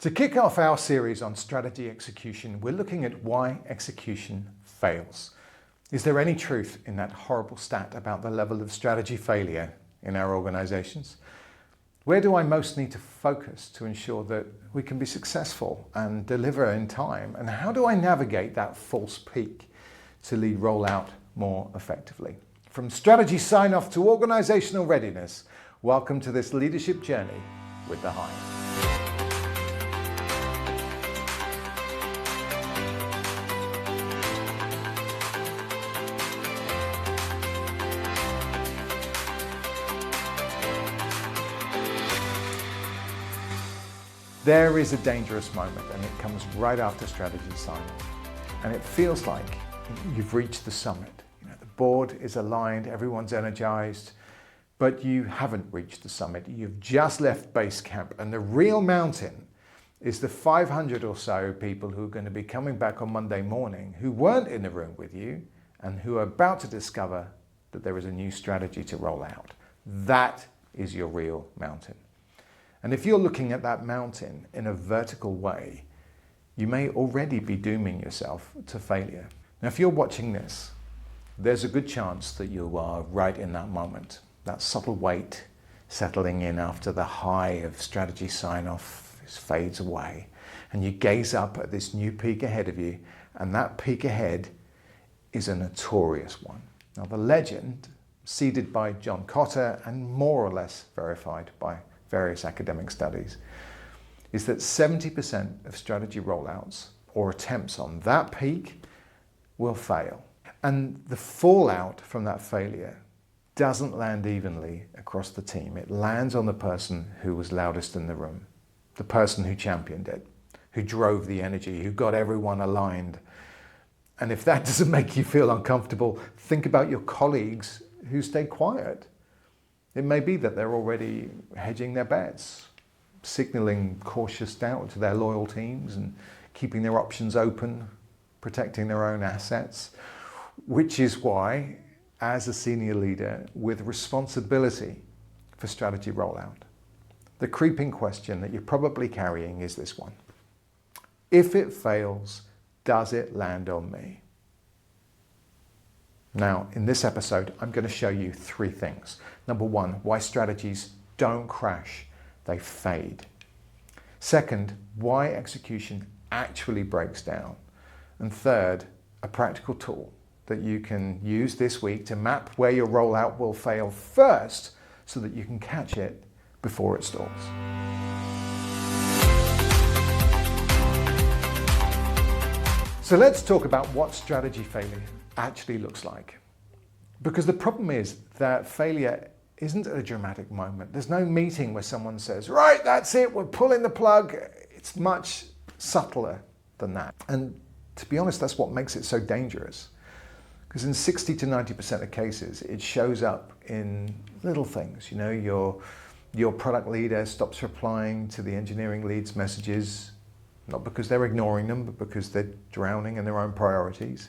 To kick off our series on strategy execution, we're looking at why execution fails. Is there any truth in that horrible stat about the level of strategy failure in our organisations? Where do I most need to focus to ensure that we can be successful and deliver in time? And how do I navigate that false peak to lead rollout more effectively? From strategy sign-off to organisational readiness, welcome to this leadership journey with the Hive. There is a dangerous moment, and it comes right after strategy sign-off. And it feels like you've reached the summit. The board is aligned, everyone's energized, but you haven't reached the summit. You've just left base camp, and the real mountain is the 500 or so people who are going to be coming back on Monday morning who weren't in the room with you and who are about to discover that there is a new strategy to roll out. That is your real mountain. And if you're looking at that mountain in a vertical way, you may already be dooming yourself to failure. Now, if you're watching this, there's a good chance that you are right in that moment. That subtle weight settling in after the high of strategy sign-off fades away. And you gaze up at this new peak ahead of you, and that peak ahead is a notorious one. Now, the legend, seeded by John Kotter and more or less verified by various academic studies, is that 70% of strategy rollouts or attempts on that peak will fail. And the fallout from that failure doesn't land evenly across the team. It lands on the person who was loudest in the room, the person who championed it, who drove the energy, who got everyone aligned. And if that doesn't make you feel uncomfortable, think about your colleagues who stayed quiet. It may be that they're already hedging their bets, signaling cautious doubt to their loyal teams and keeping their options open, protecting their own assets, which is why, as a senior leader with responsibility for strategy rollout, the creeping question that you're probably carrying is this one. If it fails, does it land on me? Now, in this episode, I'm going to show you three things. Number one, why strategies don't crash, they fade. Second, why execution actually breaks down. And third, a practical tool that you can use this week to map where your rollout will fail first so that you can catch it before it stalls. So let's talk about what strategy failure actually looks like. Because the problem is that failure isn't a dramatic moment. There's no meeting where someone says, right, that's it, we're pulling the plug. It's much subtler than that. And to be honest, that's what makes it so dangerous. Because in 60 to 90% of cases, it shows up in little things. Your product leader stops replying to the engineering lead's messages, not because they're ignoring them, but because they're drowning in their own priorities.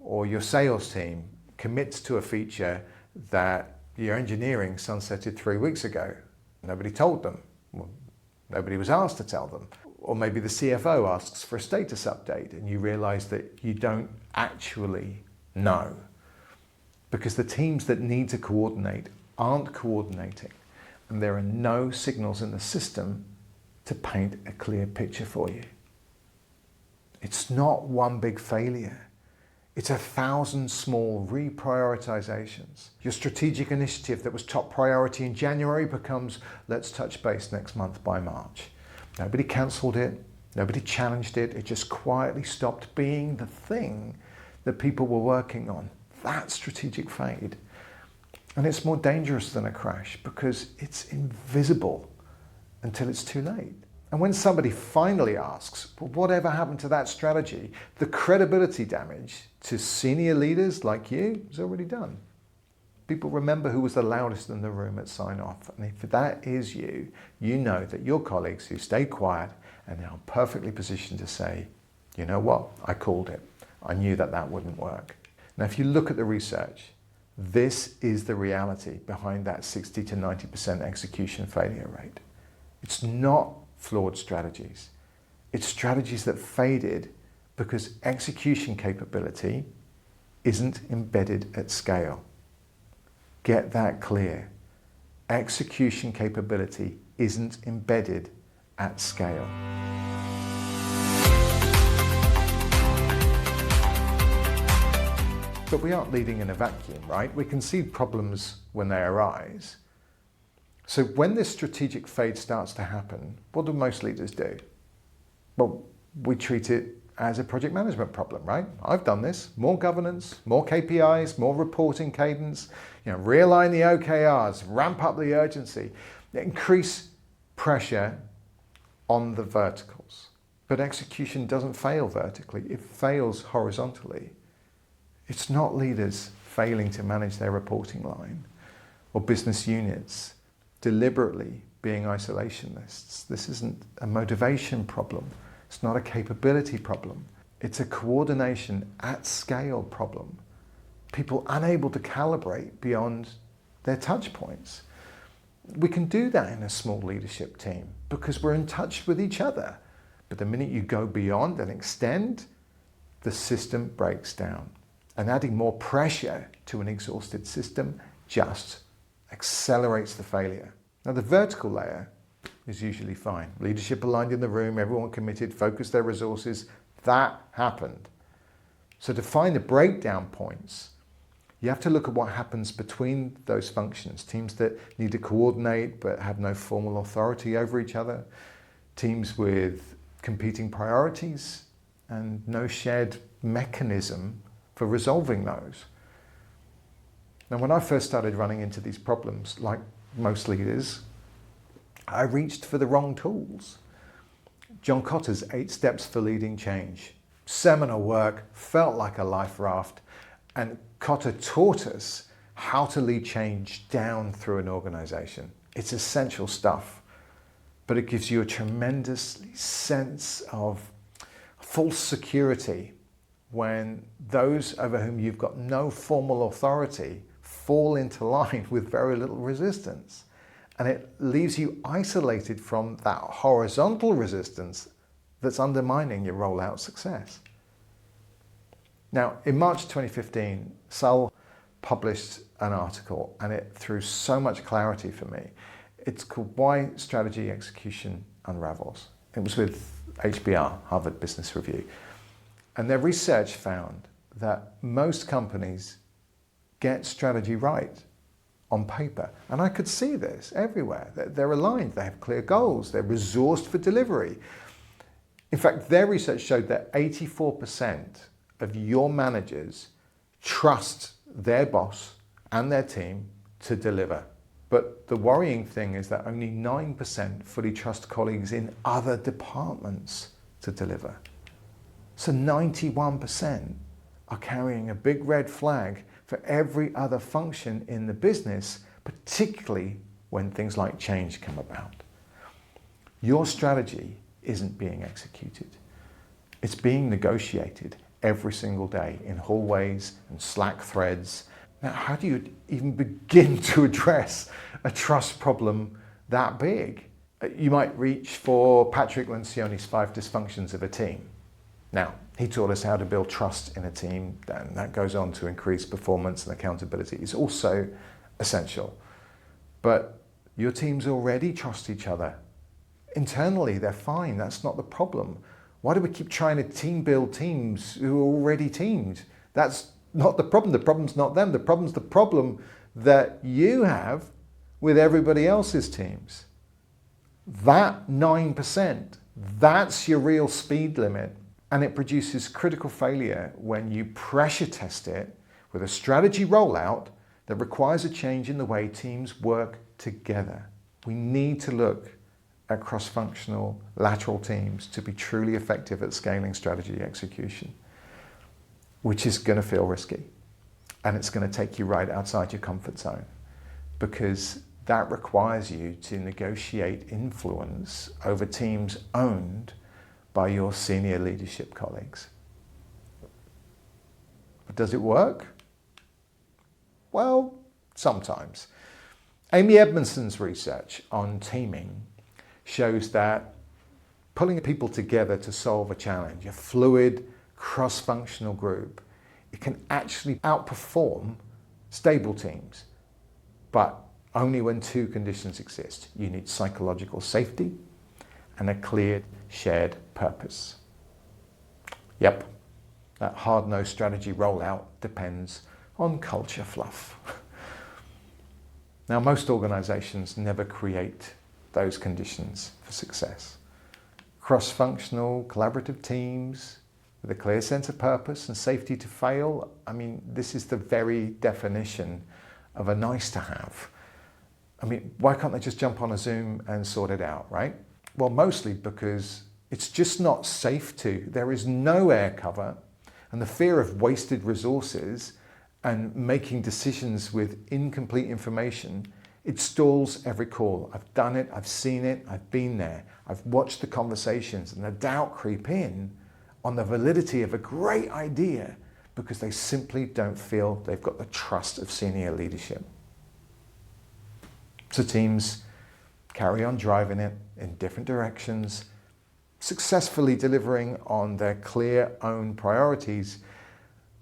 Or your sales team commits to a feature that your engineering sunsetted 3 weeks ago. Nobody told them. Well, nobody was asked to tell them. Or maybe the CFO asks for a status update and you realize that you don't actually know because the teams that need to coordinate aren't coordinating and there are no signals in the system to paint a clear picture for you. It's not one big failure. It's 1,000 small reprioritisations. Your strategic initiative that was top priority in January becomes, let's touch base next month by March. Nobody cancelled it, nobody challenged it, it just quietly stopped being the thing that people were working on. That strategic fade. And it's more dangerous than a crash because it's invisible until it's too late. And when somebody finally asks, well, whatever happened to that strategy, the credibility damage to senior leaders like you is already done. People remember who was the loudest in the room at sign-off. And if that is you, you know that your colleagues who stayed quiet are now perfectly positioned to say, you know what, I called it. I knew that that wouldn't work. Now, if you look at the research, this is the reality behind that 60 to 90% execution failure rate. It's not flawed strategies. It's strategies that faded because execution capability isn't embedded at scale. Get that clear. Execution capability isn't embedded at scale. But we aren't leading in a vacuum, right? We can see problems when they arise. So when this strategic fade starts to happen, what do most leaders do? Well, we treat it as a project management problem, right? I've done this. More governance, more KPIs, more reporting cadence, realign the OKRs, ramp up the urgency, increase pressure on the verticals. But execution doesn't fail vertically, it fails horizontally. It's not leaders failing to manage their reporting line or business units deliberately being isolationists. This isn't a motivation problem. It's not a capability problem. It's a coordination at scale problem. People unable to calibrate beyond their touch points. We can do that in a small leadership team because we're in touch with each other. But the minute you go beyond and extend, the system breaks down. And adding more pressure to an exhausted system just accelerates the failure. Now the vertical layer is usually fine. Leadership aligned in the room, everyone committed, focused their resources. That happened. So to find the breakdown points, you have to look at what happens between those functions. Teams that need to coordinate but have no formal authority over each other. Teams with competing priorities and no shared mechanism for resolving those. Now, when I first started running into these problems, like most leaders, I reached for the wrong tools. John Kotter's 8 Steps for Leading Change. Seminal work, felt like a life raft, and Kotter taught us how to lead change down through an organization. It's essential stuff, but it gives you a tremendous sense of false security when those over whom you've got no formal authority fall into line with very little resistance. And it leaves you isolated from that horizontal resistance that's undermining your rollout success. Now, in March 2015, Sull published an article and it threw so much clarity for me. It's called Why Strategy Execution Unravels. It was with HBR, Harvard Business Review. And their research found that most companies get strategy right on paper. And I could see this everywhere. They're aligned, they have clear goals, they're resourced for delivery. In fact, their research showed that 84% of your managers trust their boss and their team to deliver. But the worrying thing is that only 9% fully trust colleagues in other departments to deliver. So 91% are carrying a big red flag for every other function in the business, particularly when things like change come about. Your strategy isn't being executed. It's being negotiated every single day in hallways and Slack threads. Now, how do you even begin to address a trust problem that big? You might reach for Patrick Lencioni's 5 dysfunctions of a team. Now, he taught us how to build trust in a team, and that goes on to increase performance and accountability. It's also essential. But your teams already trust each other. Internally, they're fine. That's not the problem. Why do we keep trying to team build teams who are already teamed? That's not the problem. The problem's not them. The problem's the problem that you have with everybody else's teams. That 9%, that's your real speed limit. And it produces critical failure when you pressure test it with a strategy rollout that requires a change in the way teams work together. We need to look at cross-functional lateral teams to be truly effective at scaling strategy execution, which is going to feel risky. And it's going to take you right outside your comfort zone because that requires you to negotiate influence over teams owned by your senior leadership colleagues. But does it work? Well, sometimes. Amy Edmondson's research on teaming shows that pulling people together to solve a challenge, a fluid, cross-functional group, it can actually outperform stable teams, but only when two conditions exist. You need psychological safety and a clear shared purpose. Yep, that hard-nosed strategy rollout depends on culture fluff. Now, most organisations never create those conditions for success. Cross-functional, collaborative teams with a clear sense of purpose and safety to fail, I mean, this is the very definition of a nice to have. I mean, why can't they just jump on a Zoom and sort it out, right? Well, mostly because it's just not safe to. There is no air cover, and the fear of wasted resources and making decisions with incomplete information, it stalls every call. I've done it, I've seen it, I've been there. I've watched the conversations and the doubt creep in on the validity of a great idea because they simply don't feel they've got the trust of senior leadership. So teams carry on driving it in different directions, successfully delivering on their clear own priorities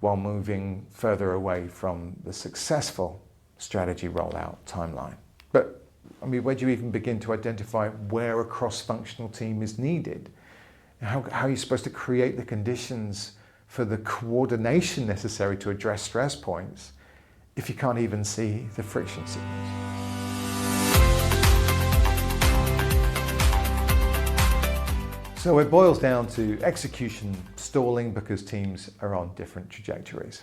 while moving further away from the successful strategy rollout timeline. But I mean, where do you even begin to identify where a cross-functional team is needed? How are you supposed to create the conditions for the coordination necessary to address stress points if you can't even see the friction signals? So it boils down to execution stalling because teams are on different trajectories.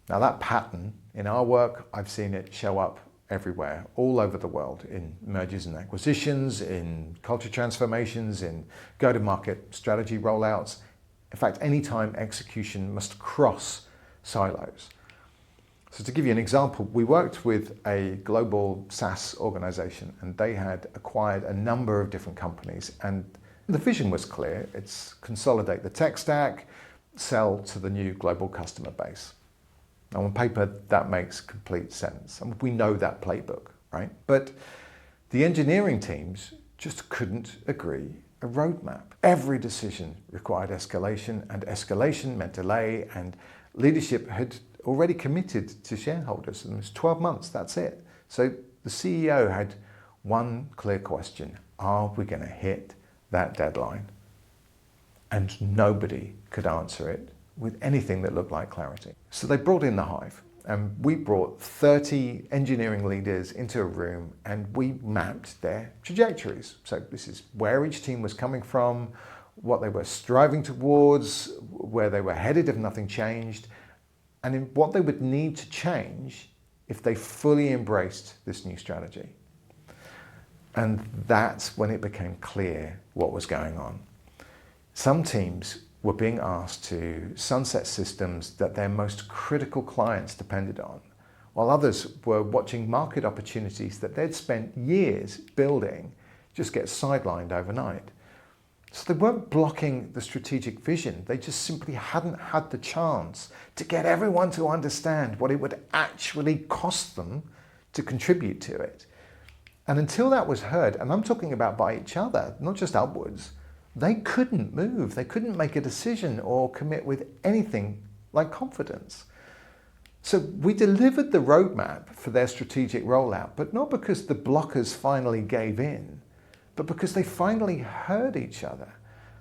Now that pattern in our work, I've seen it show up everywhere, all over the world, in mergers and acquisitions, in culture transformations, in go-to-market strategy rollouts. In fact, anytime execution must cross silos. So to give you an example, we worked with a global SaaS organization and they had acquired a number of different companies, and the vision was clear. It's consolidate the tech stack, sell to the new global customer base. Now, on paper, that makes complete sense. And we know that playbook, right? But the engineering teams just couldn't agree a roadmap. Every decision required escalation, and escalation meant delay, and leadership had already committed to shareholders. And it was 12 months, that's it. So the CEO had one clear question: are we going to hit that deadline? And nobody could answer it with anything that looked like clarity. So they brought in the Hive, and we brought 30 engineering leaders into a room and we mapped their trajectories. So this is where each team was coming from, what they were striving towards, where they were headed if nothing changed, and in what they would need to change if they fully embraced this new strategy. And that's when it became clear what was going on. Some teams were being asked to sunset systems that their most critical clients depended on, while others were watching market opportunities that they'd spent years building just get sidelined overnight. So they weren't blocking the strategic vision, they just simply hadn't had the chance to get everyone to understand what it would actually cost them to contribute to it. And until that was heard, and I'm talking about by each other, not just upwards, they couldn't move, they couldn't make a decision or commit with anything like confidence. So we delivered the roadmap for their strategic rollout, but not because the blockers finally gave in, but because they finally heard each other.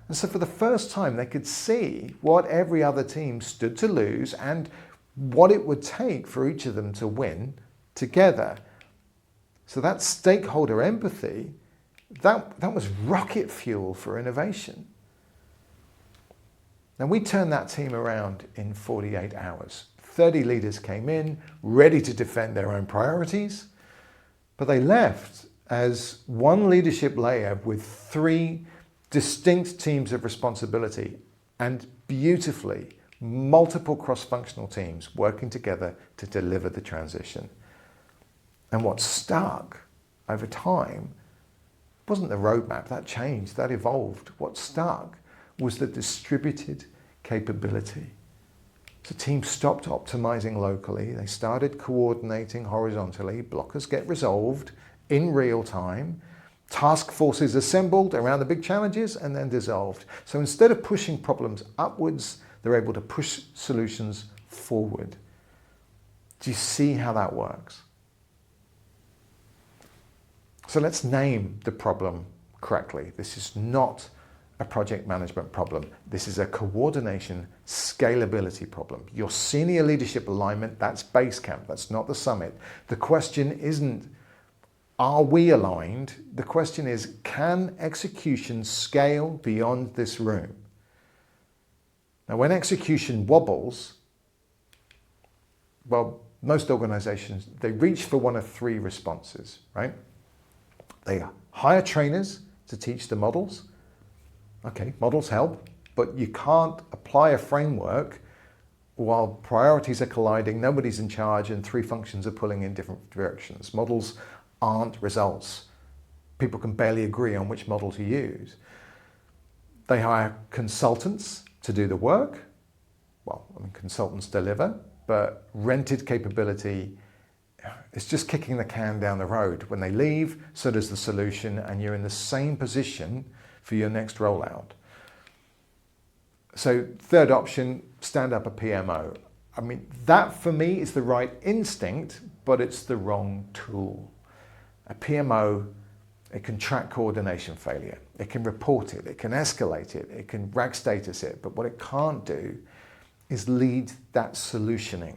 And so for the first time, they could see what every other team stood to lose and what it would take for each of them to win together. So that stakeholder empathy, that was rocket fuel for innovation. And we turned that team around in 48 hours. 30 leaders came in, ready to defend their own priorities, but they left as one leadership layer with 3 distinct teams of responsibility and beautifully multiple cross-functional teams working together to deliver the transition. And what stuck over time wasn't the roadmap, that changed, that evolved. What stuck was the distributed capability. So teams stopped optimizing locally, they started coordinating horizontally, blockers get resolved in real time, Task forces assembled around the big challenges and then dissolved. So instead of pushing problems upwards, they're able to push solutions forward. Do you see how that works? So let's name the problem correctly. This is not a project management problem. This is a coordination scalability problem. Your senior leadership alignment, that's base camp, that's not the summit. The question isn't, are we aligned? The question is, can execution scale beyond this room? Now, when execution wobbles, well, most organizations, they reach for one of three responses, right? They hire trainers to teach the models. Okay, models help, but you can't apply a framework while priorities are colliding, nobody's in charge, and three functions are pulling in different directions. Models aren't results. People can barely agree on which model to use. They hire consultants to do the work. Well, I mean, consultants deliver, but rented capability is just kicking the can down the road. When they leave, so does the solution, and you're in the same position for your next rollout. So third option, stand up a PMO. I mean, that for me is the right instinct, but it's the wrong tool. A PMO, it can track coordination failure. It can report it, it can escalate it, it can RAG status it, but what it can't do is lead that solutioning.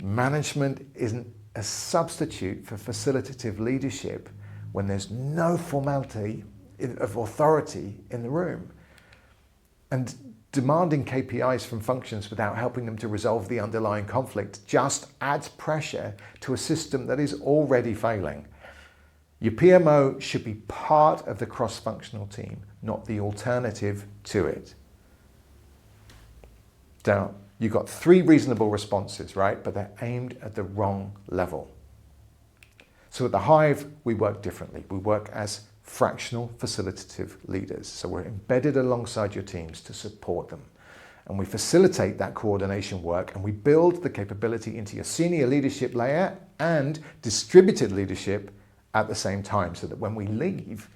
Management isn't a substitute for facilitative leadership when there's no formality of authority in the room. And demanding KPIs from functions without helping them to resolve the underlying conflict just adds pressure to a system that is already failing. Your PMO should be part of the cross-functional team, not the alternative to it. Now, you've got three reasonable responses, right? But they're aimed at the wrong level. So at the Hive, we work differently. We work as fractional facilitative leaders. So we're embedded alongside your teams to support them. And we facilitate that coordination work, and we build the capability into your senior leadership layer and distributed leadership at the same time, so that when we leave,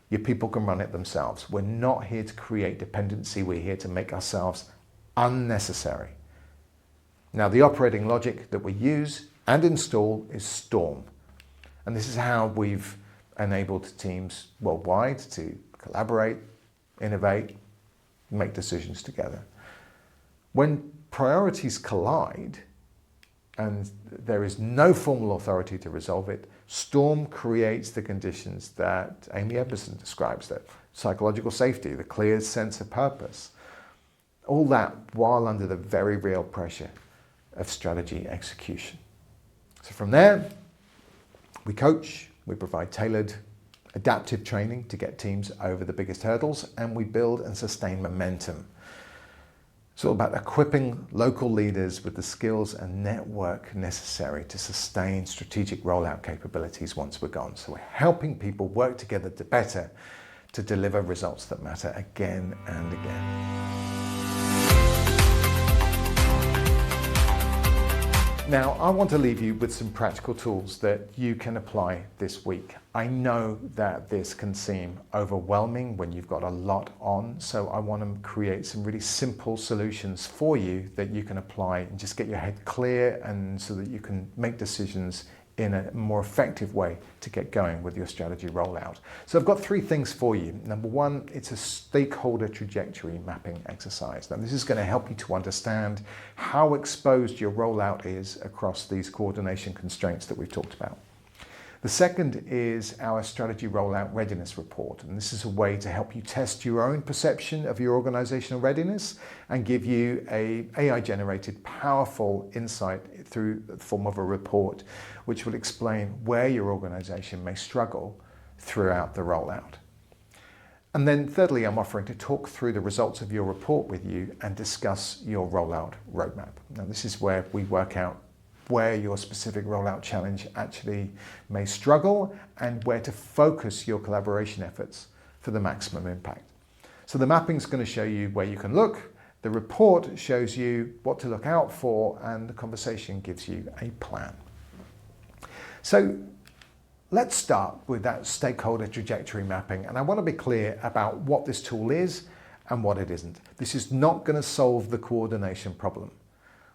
your people can run it themselves. We're not here to create dependency. We're here to make ourselves unnecessary. Now, the operating logic that we use and install is STORM. And this is how we've enabled teams worldwide to collaborate, innovate, make decisions together. When priorities collide and there is no formal authority to resolve it, STORM creates the conditions that Amy Edmondson describes, that psychological safety, the clear sense of purpose, all that while under the very real pressure of strategy execution. So from there, we coach, we provide tailored adaptive training to get teams over the biggest hurdles, and we build and sustain momentum. It's all about equipping local leaders with the skills and network necessary to sustain strategic rollout capabilities once we're gone. So we're helping people work together to better to deliver results that matter again and again. Now, I want to leave you with some practical tools that you can apply this week. I know that this can seem overwhelming when you've got a lot on, so I want to create some really simple solutions for you that you can apply and just get your head clear, and so that you can make decisions in a more effective way to get going with your strategy rollout. So I've got three things for you. Number one, it's a stakeholder trajectory mapping exercise. Now, this is going to help you to understand how exposed your rollout is across these coordination constraints that we've talked about. The second is our strategy rollout readiness report, and this is a way to help you test your own perception of your organizational readiness and give you a AI-generated powerful insight through the form of a report, which will explain where your organization may struggle throughout the rollout. And then thirdly, I'm offering to talk through the results of your report with you and discuss your rollout roadmap. Now, this is where we work out where your specific rollout challenge actually may struggle and where to focus your collaboration efforts for the maximum impact. So the mapping is going to show you where you can look, the report shows you what to look out for, and the conversation gives you a plan. So let's start with that stakeholder trajectory mapping. And I want to be clear about what this tool is and what it isn't. This is not going to solve the coordination problem.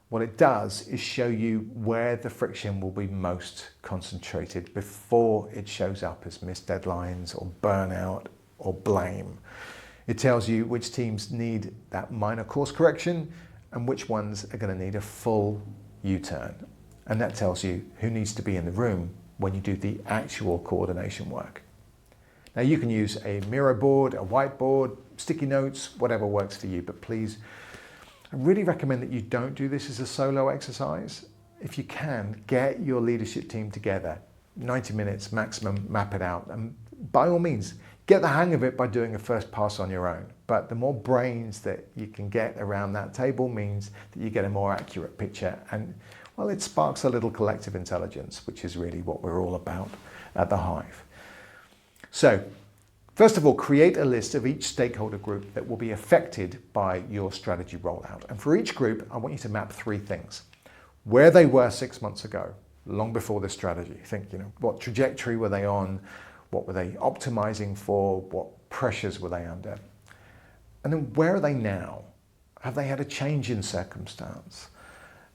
What it does is show you where the friction will be most concentrated before it shows up as missed deadlines or burnout or blame. It tells you which teams need that minor course correction and which ones are going to need a full U-turn. And that tells you who needs to be in the room when you do the actual coordination work. Now you can use a Miro board, a whiteboard, sticky notes, whatever works for you, but please, I really recommend that you don't do this as a solo exercise. If you can, get your leadership team together, 90 minutes maximum, map it out, and by all means, get the hang of it by doing a first pass on your own. But the more brains that you can get around that table means that you get a more accurate picture, and well, it sparks a little collective intelligence, which is really what we're all about at the Hive. So, first of all, create a list of each stakeholder group that will be affected by your strategy rollout. And for each group, I want you to map 3 things. Where they were 6 months ago, long before this strategy. Think, what trajectory were they on? What were they optimizing for? What pressures were they under? And then where are they now? Have they had a change in circumstance?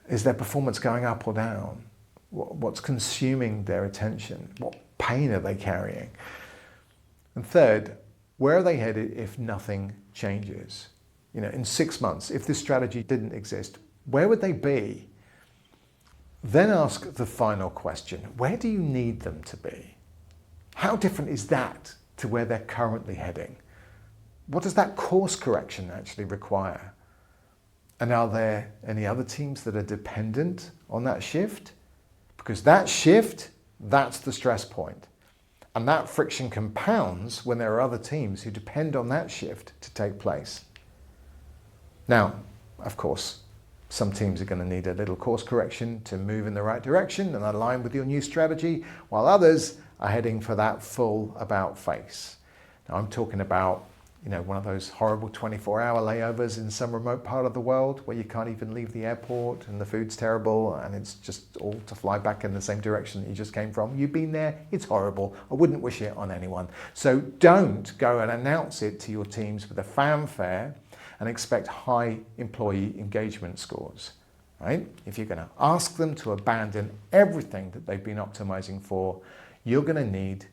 Is their performance going up or down? What's consuming their attention? What pain are they carrying? And third, where are they headed if nothing changes? In 6 months, if this strategy didn't exist, where would they be? Then ask the final question, where do you need them to be? How different is that to where they're currently heading? What does that course correction actually require? And are there any other teams that are dependent on that shift? Because that shift, that's the stress point. And that friction compounds when there are other teams who depend on that shift to take place. Now, of course, some teams are going to need a little course correction to move in the right direction and align with your new strategy, while others are heading for that full about face. Now, I'm talking about one of those horrible 24-hour layovers in some remote part of the world where you can't even leave the airport and the food's terrible and it's just all to fly back in the same direction that you just came from. You've been there, it's horrible. I wouldn't wish it on anyone. So don't go and announce it to your teams with a fanfare and expect high employee engagement scores, right? If you're going to ask them to abandon everything that they've been optimizing for, you're going to need,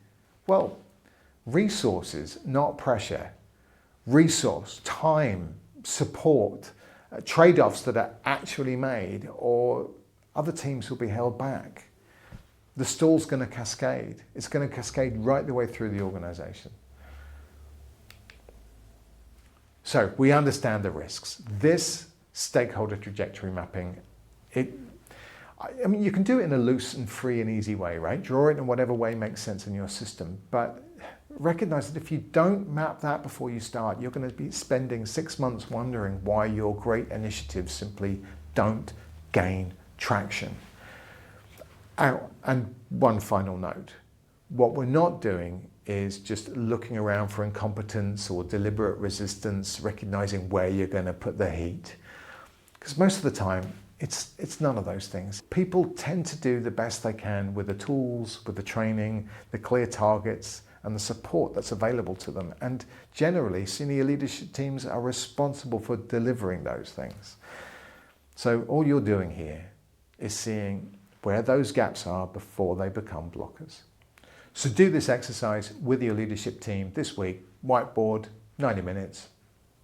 resources, not pressure. Resource, time, support, trade-offs that are actually made, or other teams will be held back. The stall's going to cascade. It's going to cascade right the way through the organization. So we understand the risks. This stakeholder trajectory mapping, you can do it in a loose and free and easy way, right? Draw it in whatever way makes sense in your system, but recognize that if you don't map that before you start, you're going to be spending 6 months wondering why your great initiatives simply don't gain traction. And one final note, what we're not doing is just looking around for incompetence or deliberate resistance, recognizing where you're going to put the heat. Because most of the time, it's none of those things. People tend to do the best they can with the tools, with the training, the clear targets, and the support that's available to them. And generally, senior leadership teams are responsible for delivering those things. So all you're doing here is seeing where those gaps are before they become blockers. So do this exercise with your leadership team this week, whiteboard, 90 minutes,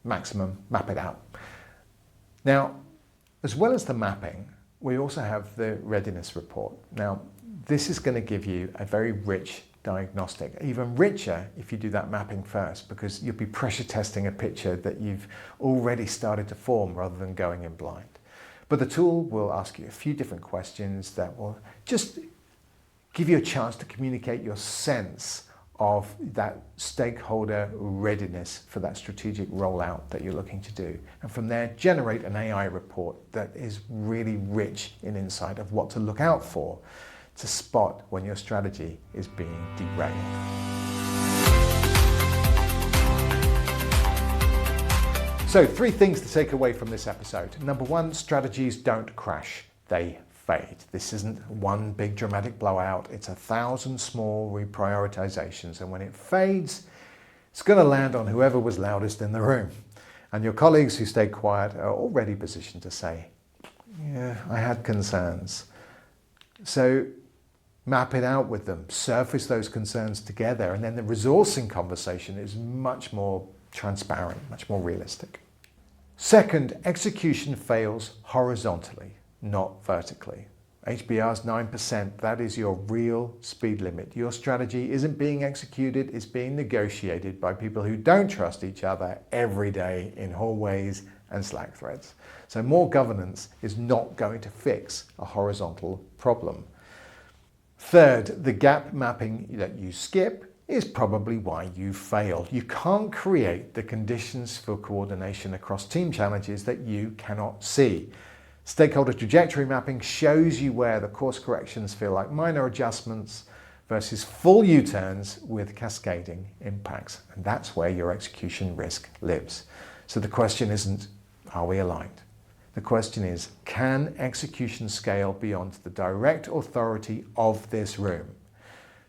maximum, map it out. Now, as well as the mapping, we also have the readiness report. Now, this is going to give you a very rich diagnostic, even richer if you do that mapping first, because you'll be pressure testing a picture that you've already started to form rather than going in blind. But the tool will ask you a few different questions that will just give you a chance to communicate your sense of that stakeholder readiness for that strategic rollout that you're looking to do. And from there, generate an AI report that is really rich in insight of what to look out for to spot when your strategy is being derailed. So 3 things to take away from this episode. Number 1, strategies don't crash, they fade. This isn't one big dramatic blowout. It's 1,000 small reprioritisations. And when it fades, it's going to land on whoever was loudest in the room. And your colleagues who stayed quiet are already positioned to say, yeah, I had concerns. So map it out with them, surface those concerns together, and then the resourcing conversation is much more transparent, much more realistic. Second, execution fails horizontally, not vertically. HBR's 9%, that is your real speed limit. Your strategy isn't being executed, it's being negotiated by people who don't trust each other every day in hallways and Slack threads. So more governance is not going to fix a horizontal problem. Third, the gap mapping that you skip is probably why you failed. You can't create the conditions for coordination across team challenges that you cannot see. Stakeholder Trajectory Mapping shows you where the course corrections feel like minor adjustments versus full U-turns with cascading impacts. And that's where your execution risk lives. So the question isn't, are we aligned? The question is, can execution scale beyond the direct authority of this room?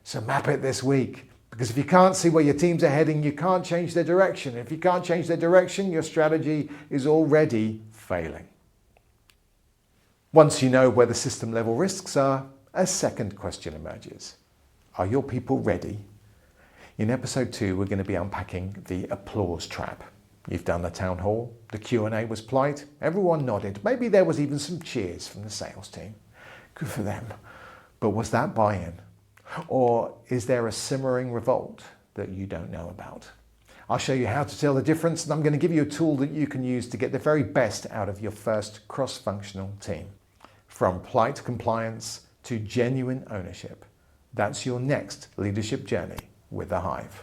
So map it this week, because if you can't see where your teams are heading, you can't change their direction. If you can't change their direction, your strategy is already failing. Once you know where the system level risks are, a second question emerges. Are your people ready? In episode 2, we're going to be unpacking the applause trap. You've done the town hall, the Q&A was polite, everyone nodded, maybe there was even some cheers from the sales team. Good for them. But was that buy-in? Or is there a simmering revolt that you don't know about? I'll show you how to tell the difference, and I'm going to give you a tool that you can use to get the very best out of your first cross-functional team. From polite compliance to genuine ownership. That's your next leadership journey with the Hive.